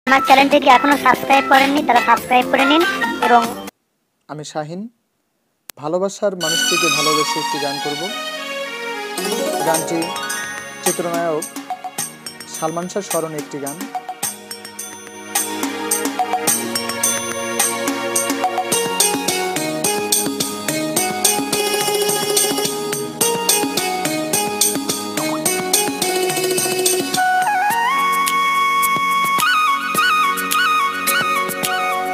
আমার চ্যানেলটিকে এখনো সাবস্ক্রাইব করেননি তারা সাবস্ক্রাইব করে নিন। এবং আমি শাহিন ভালোবাসার মানুষটিকে ভালোবেসে একটি গান করব। গানটি চিত্রনায়ক সালমান শাহ স্মরণে একটি গান।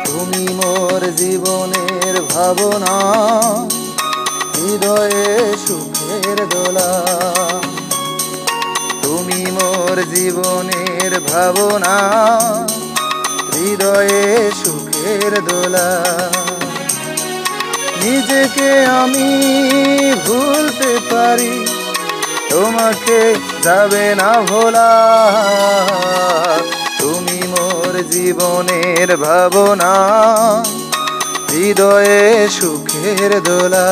তুমি মোর জীবনের ভাবনা, হৃদয়ে সুখের দোলা। তুমি মোর জীবনের ভাবনা, হৃদয়ে সুখের দোলা। নিজেকে আমি ভুলতে পারি, তোমাকে যাবে না ভোলা। তুমি মোর জীবনের ভাবনা, হৃদয়ে সুখের দোলা।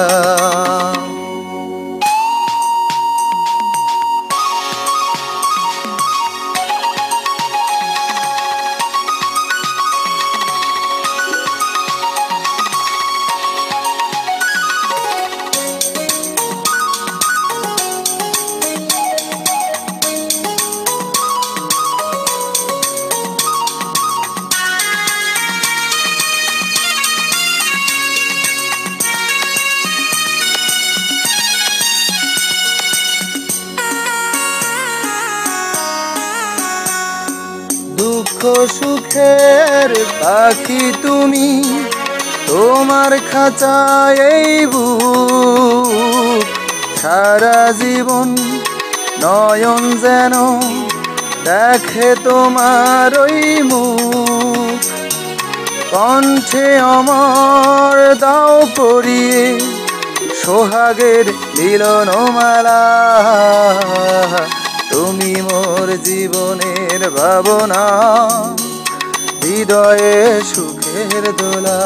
দুঃখ সুখের পাখি তুমি, তোমার খাঁচায় এই বুক। সারা জীবন নয়ন যেন দেখে তোমার ওই মুখ। কণ্ঠে অমর দাও পরিয়ে সোহাগের মিলনমালা। তুমি মোর জীবনের ভাবনা, হৃদয়ে সুখের দোলা।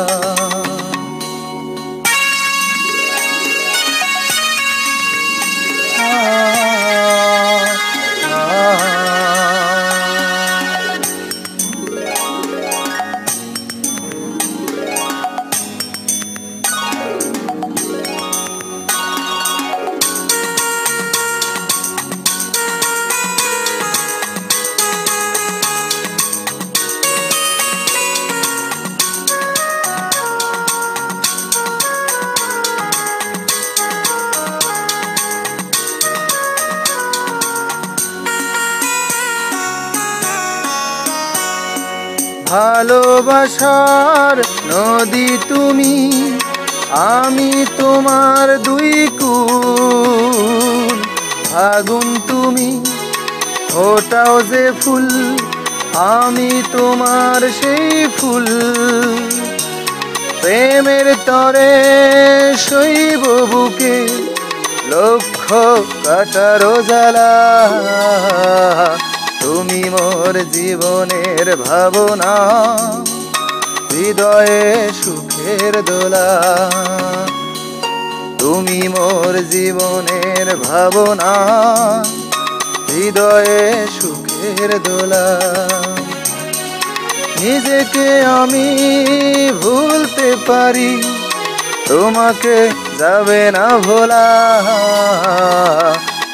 ভালোবাসার নদী তুমি, আমি তোমার দুই কুল। ফাগুন তুমি, ফোটাও যে ফুল, আমি তোমার সেই ফুল। প্রেমের তরে শৈব বুকে লক্ষ কাটারো জ্বালা। তুমি মোর জীবনের ভাবনা, হৃদয়ে সুখের দোলা। তুমি মোর জীবনের ভাবনা, হৃদয়ে সুখের দোলা। নিজেকে আমি ভুলতে পারি, তোমাকে যাবে না ভোলা।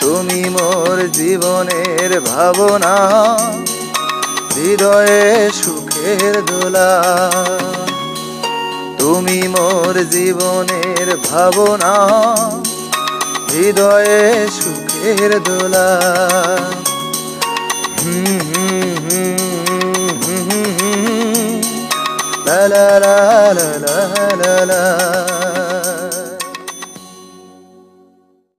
তুমি মোর জীবনের ভাবনা, হৃদয়ে সুখের দোলা। তুমি মোর জীবনের ভাবনা, হৃদয়ে সুখের দোলা। লা লা লা লা লা লা।